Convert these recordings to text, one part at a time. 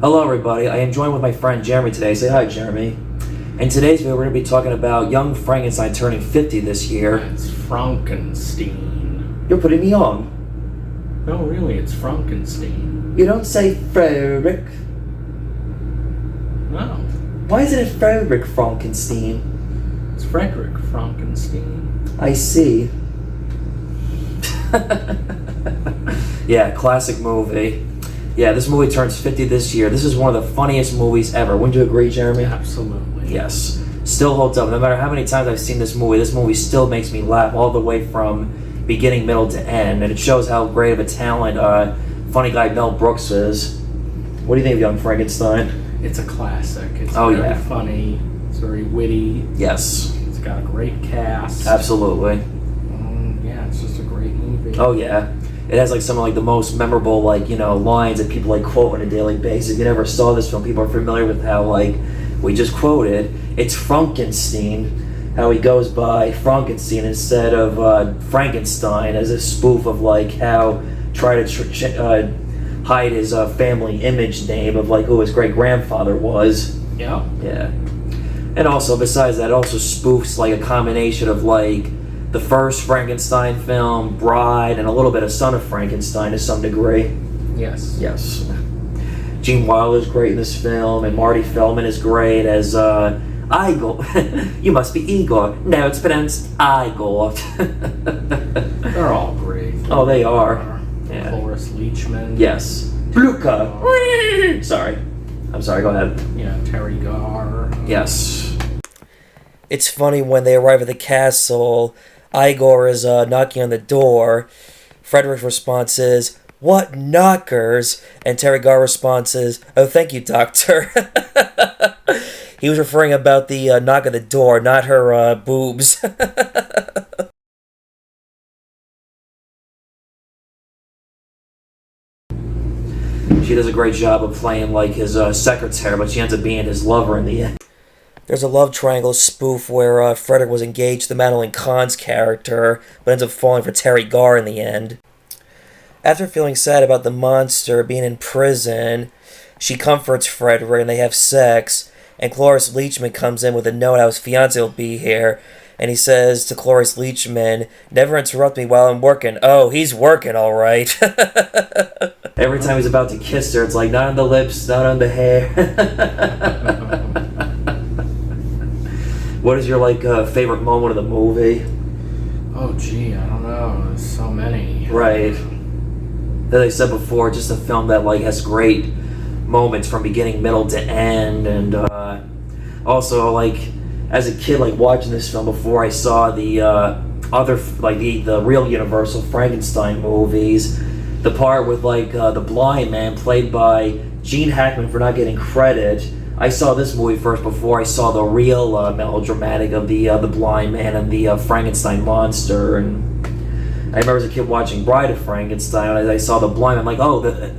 Hello everybody, I am joined with my friend Jeremy today. Say hi, Jeremy. In today's video, we're going to be talking about Young Frankenstein turning 50 this year. It's Frankenstein. You're putting me on. No, really, it's Frankenstein. You don't say Frederick. No. Why isn't it Frederick Frankenstein? It's Frederick Frankenstein. I see. Yeah, classic movie. Yeah, this movie turns 50 this year. This is one of the funniest movies ever. Wouldn't you agree, Jeremy? Absolutely. Yes. Still holds up. No matter how many times I've seen this movie still makes me laugh all the way from beginning, middle to end. And it shows how great of a talent funny guy Mel Brooks is. What do you think of Young Frankenstein? It's a classic. It's very funny. It's very witty. Yes. It's got a great cast. Absolutely. Yeah, it's just a great movie. Oh, yeah. It has like some of like the most memorable lines that people quote on a daily basis. If you never saw this film, people are familiar with how we just quoted. It's Fraunkenstein, how he goes by Frankenstein instead of Frankenstein as a spoof of how try to hide his family image name of who his great grandfather was. Yeah. Yeah. And also besides that, it also spoofs a combination of the first Frankenstein film, Bride, and a little bit of Son of Frankenstein to some degree. Yes. Yes. Gene Wilder's great in this film, and Marty Feldman is great as Igor. You must be Igor. No, it's pronounced Igor. They're all great. Oh, they are. Yeah. Cloris Leachman. Yes. Bluka. Sorry. I'm sorry, go ahead. Yeah, Terry Garr. Yes. It's funny when they arrive at the castle, Igor is knocking on the door. Frederick's response is, "What knockers?" And Terry Garr's response is, "Oh, thank you, doctor." He was referring about the knock at the door, not her boobs. She does a great job of playing his secretary, but she ends up being his lover in the end. There's a love triangle spoof where Frederick was engaged to Madeline Kahn's character, but ends up falling for Terry Garr in the end. After feeling sad about the monster being in prison, she comforts Frederick and they have sex, and Cloris Leachman comes in with a note how his fiancé will be here, and he says to Cloris Leachman, "Never interrupt me while I'm working." Oh, he's working all right. Every time he's about to kiss her, it's not on the lips, not on the hair. What is your favorite moment of the movie? Oh gee, I don't know. There's so many. Right. As I said before, just a film that has great moments from beginning, middle to end, and also as a kid watching this film before I saw the other the real Universal Frankenstein movies, the part with the blind man played by Gene Hackman for not getting credit. I saw this movie first before I saw the real melodramatic of the blind man and the Frankenstein monster. And I remember as a kid watching Bride of Frankenstein, and as I saw the blind man,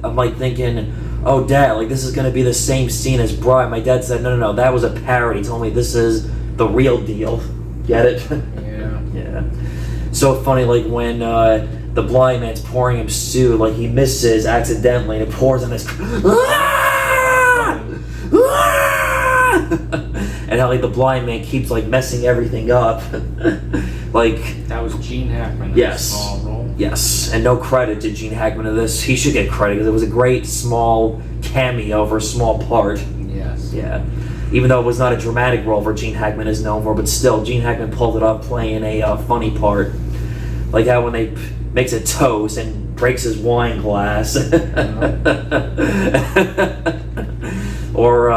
I'm thinking, "Oh, Dad, this is going to be the same scene as Bride." My dad said, No, that was a parody. He told me this is the real deal. Get it? Yeah. Yeah. So funny, when the blind man's pouring him soup, he misses accidentally, and it pours on his... And how the blind man keeps messing everything up. That was Gene Hackman. Yes. Small role. Yes, and no credit to Gene Hackman of this. He should get credit because it was a great small cameo for a small part. Yes. Yeah. Even though it was not a dramatic role for Gene Hackman is known for, but still, Gene Hackman pulled it up playing a funny part. Like how when they makes a toast and breaks his wine glass. Or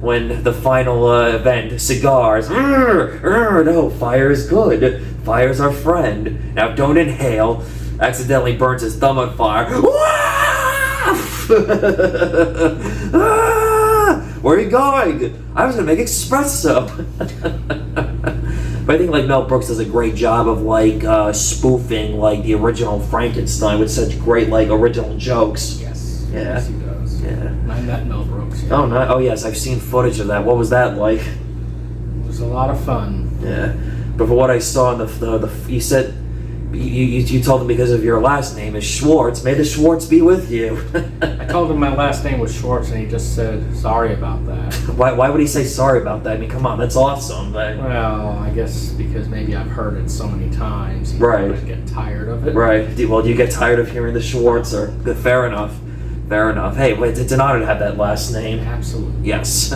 when the final event, cigars. No, fire is good. Fire's our friend. Now don't inhale. Accidentally burns his thumb on fire. Where are you going? I was gonna make espresso. But I think Mel Brooks does a great job of spoofing the original Frankenstein with such great original jokes. Yes. Yeah. Yes, he does. Yeah. And I met Mel Brooks. Yeah. Oh no! Oh yes, I've seen footage of that. What was that like? It was a lot of fun. Yeah. But for what I saw in the you said You told him because of your last name is Schwartz. May the Schwartz be with you. I told him my last name was Schwartz, and he just said sorry about that. Why would he say sorry about that? I mean, come on, that's awesome. But... Well, I guess because maybe I've heard it so many times, he would get tired of it. Right. Well, do you get tired of hearing the Schwartz? Or good, fair enough. Fair enough. Hey, it's an honor to have that last name. Absolutely. Yes.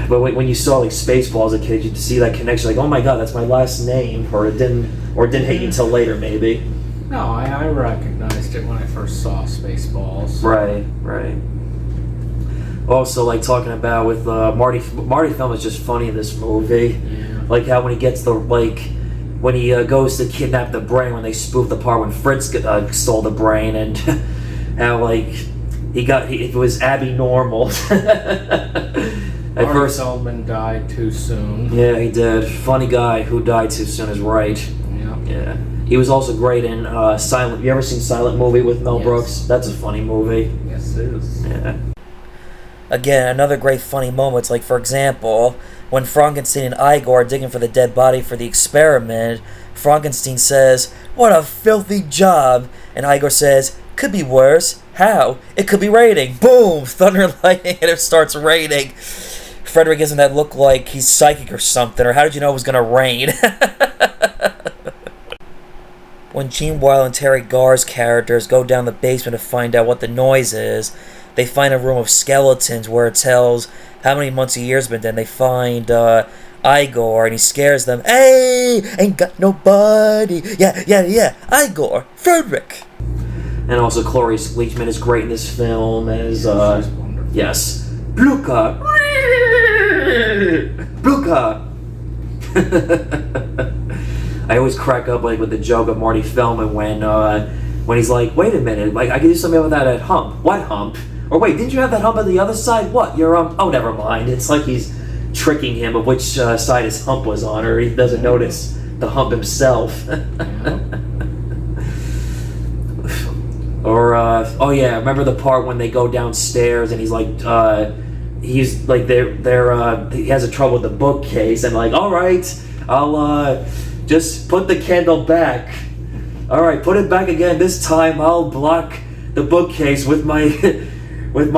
But when you saw like Spaceballs as a kid, you'd see that connection, like, oh my god, that's my last name, or it didn't hit you until later, maybe. No, I recognized it when I first saw Spaceballs. Right. Also, like talking about with Marty Film is just funny in this movie. Yeah. Like how when he gets when he goes to kidnap the brain, when they spoof the part when Fritz stole the brain, and how like it was Abby Normal. At first, Feldman died too soon. Yeah, he did. Funny guy who died too soon is right. Yeah. He was also great in Silent. You ever seen Silent Movie with Mel Brooks? That's a funny movie. Yes, it is. Yeah. Again, another great funny moments, like for example, when Frankenstein and Igor are digging for the dead body for the experiment, Frankenstein says, "What a filthy job," and Igor says, "Could be worse. How? It could be raining." Boom! Thunder and lightning, and it starts raining. Frederick gives him that look like he's psychic or something, or how did you know it was going to rain? When Gene Wilder and Terry Garr's characters go down the basement to find out what the noise is, they find a room of skeletons where it tells how many months a year's been dead. They find Igor, and he scares them. "Hey, ain't got nobody. Yeah, Igor, Frederick." And also Cloris Leachman is great in this film as, she's wonderful. Yes, Bluka. I always crack up like with the joke of Marty Feldman when he's like, "Wait a minute, like I can do something about that at Hump." "What Hump?" Or "Wait, didn't you have that hump on the other side?" "What? You're oh, never mind." It's like he's tricking him of which side his hump was on, or he doesn't notice the hump himself. Or oh yeah, remember the part when they go downstairs and he's like he's like he has a trouble with the bookcase, and like, "All right, I'll just put the candle back. All right, put it back again. This time I'll block the bookcase with my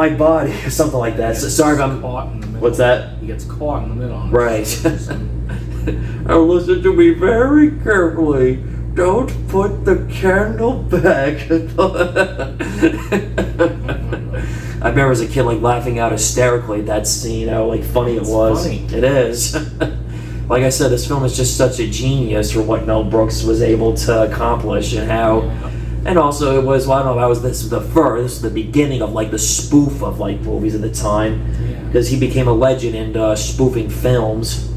body," or something like that. So, sorry if I'm caught in the middle. What's that? He gets caught in the middle. Right. Now listen to me very carefully. Don't put the candle back. I remember as a kid like laughing out hysterically at that scene, how like funny it was. Funny. It is. Like I said, this film is just such a genius for what Mel Brooks was able to accomplish, and how, and also it was, well, I don't know, this was the beginning of like the spoof of like movies at the time, because he became a legend in spoofing films.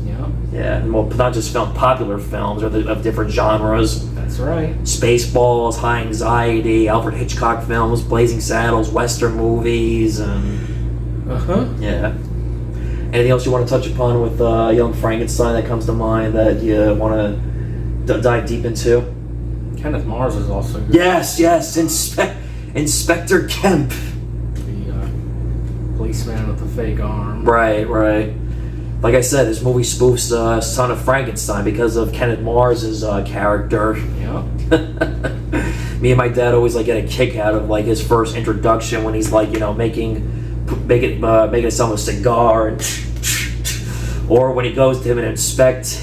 Yeah, and well, not just popular films or of different genres. That's right. Spaceballs, High Anxiety, Alfred Hitchcock films, Blazing Saddles, Western movies, and yeah. Anything else you want to touch upon with Young Frankenstein that comes to mind that you want to dive deep into? Kenneth Mars is also good. Yes, Inspector Kemp. The policeman with the fake arm. Right. Like I said, this movie spoofs Son of Frankenstein because of Kenneth Mars' character. Yeah. Me and my dad always like get a kick out of like his first introduction when he's like, you know, making himself a cigar, and or when he goes to him and inspect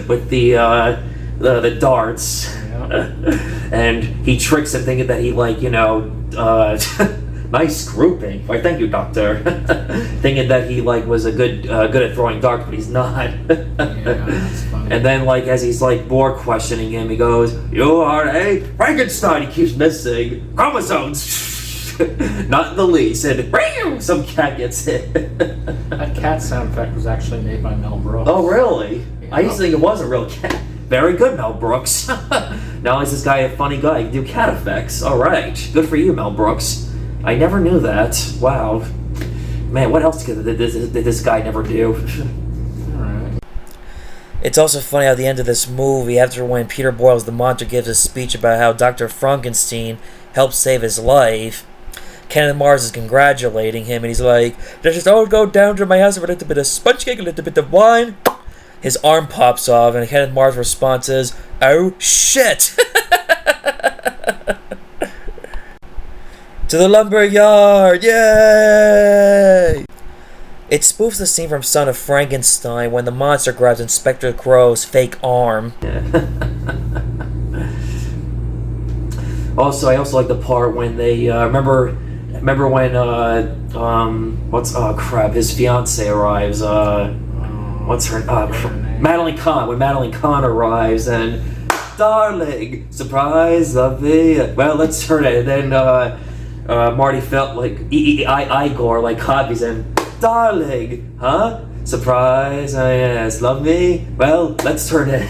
with the darts, and he tricks him thinking that he like, you know, nice grouping. Why, thank you, doctor. Thinking that he like was good at throwing darts, but he's not. That's funny. And then like as he's like more questioning him, he goes, "You are a Frankenstein." He keeps missing chromosomes. Not in the least, and some cat gets hit. That cat sound effect was actually made by Mel Brooks. Oh, really? Yeah. I used to think it was a real cat. Very good, Mel Brooks. Now is this guy a funny guy? He can do cat effects. All right, good for you, Mel Brooks. I never knew that. Wow. Man, what else did this guy never do? Alright. It's also funny how at the end of this movie, after when Peter Boyles the monster gives a speech about how Dr. Frankenstein helped save his life, Kenneth Mars is congratulating him, and he's like, "Let's just all go down to my house for a little bit of sponge cake, a little bit of wine. his arm pops off, and Kenneth Mars' response is, "Oh shit!" To the lumberyard! Yay! It spoofs the scene from Son of Frankenstein when the monster grabs Inspector Crow's fake arm. Yeah. I also like the part when they remember when his fiance arrives. What's her Madeline Kahn. When Madeline Kahn arrives and, darling, surprise, lovely. Well, let's turn it. And then Marty felt like Igor like copies him. Darling, huh? Surprise, yes, love me? Well, let's turn it.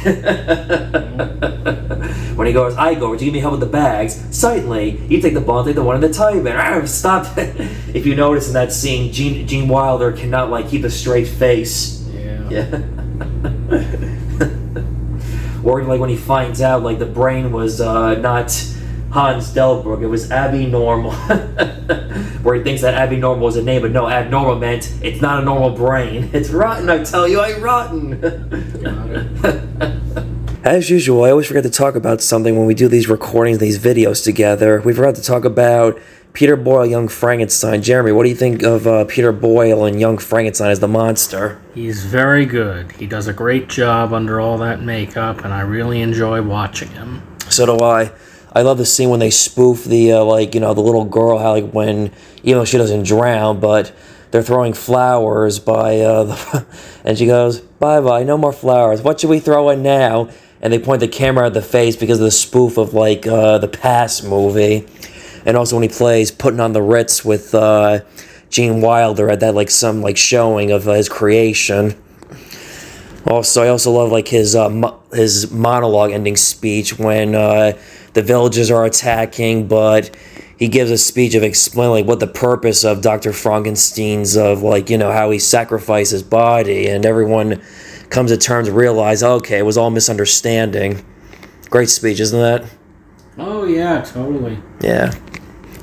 When he goes, Igor, would you give me help with the bags? Certainly. You take the ball, take the one in the tie bin. Stop it. If you notice in that scene, Gene Wilder cannot like keep a straight face. Yeah. Or like when he finds out like the brain was not Hans Delbruck, it was Abby Normal. Where he thinks that Abby Normal is a name, but no, abnormal meant it's not a normal brain. It's rotten, I tell you, I'm rotten. As usual, I always forget to talk about something when we do these recordings, these videos together. We forgot to talk about Peter Boyle, Young Frankenstein. Jeremy, what do you think of Peter Boyle and Young Frankenstein as the monster? He's very good. He does a great job under all that makeup, and I really enjoy watching him. So do I. I love the scene when they spoof the, the little girl, how, like, when, even though she doesn't drown, but they're throwing flowers by, and she goes, bye-bye, no more flowers. What should we throw in now? And they point the camera at the face because of the spoof of, like, the Past movie. And also when he plays Putting on the Ritz with Gene Wilder at that, like, some, like, showing of his creation. Also, I also love, like, his monologue ending speech when the villagers are attacking, but he gives a speech of explaining like what the purpose of Dr. Frankenstein's of how he sacrificed his body, and everyone comes to terms to realize, okay, it was all misunderstanding. Great speech, isn't that? Oh yeah, totally. Yeah.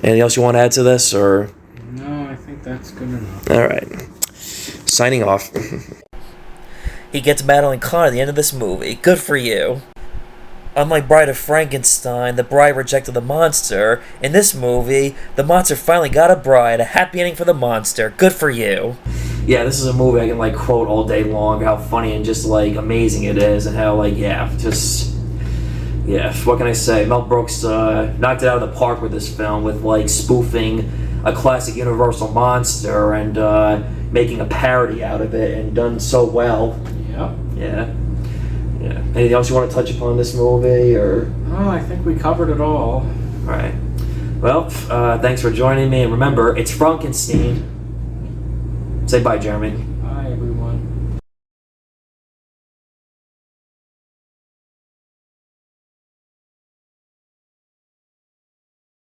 Anything else you want to add to this, or? No, I think that's good enough. All right. Signing off. He gets Madeline Kahn at the end of this movie. Good for you. Unlike Bride of Frankenstein, the bride rejected the monster. In this movie, the monster finally got a bride. A happy ending for the monster. Good for you. Yeah, this is a movie I can quote all day long. How funny and just amazing it is, and how what can I say? Mel Brooks knocked it out of the park with this film, with spoofing a classic Universal monster and making a parody out of it, and done so well. Yep. Yeah. Yeah. Anything else you want to touch upon this movie, or? Oh, I think we covered it all. All right. Well, thanks for joining me, and remember, it's Fraunkenstein. Say bye, Jeremy.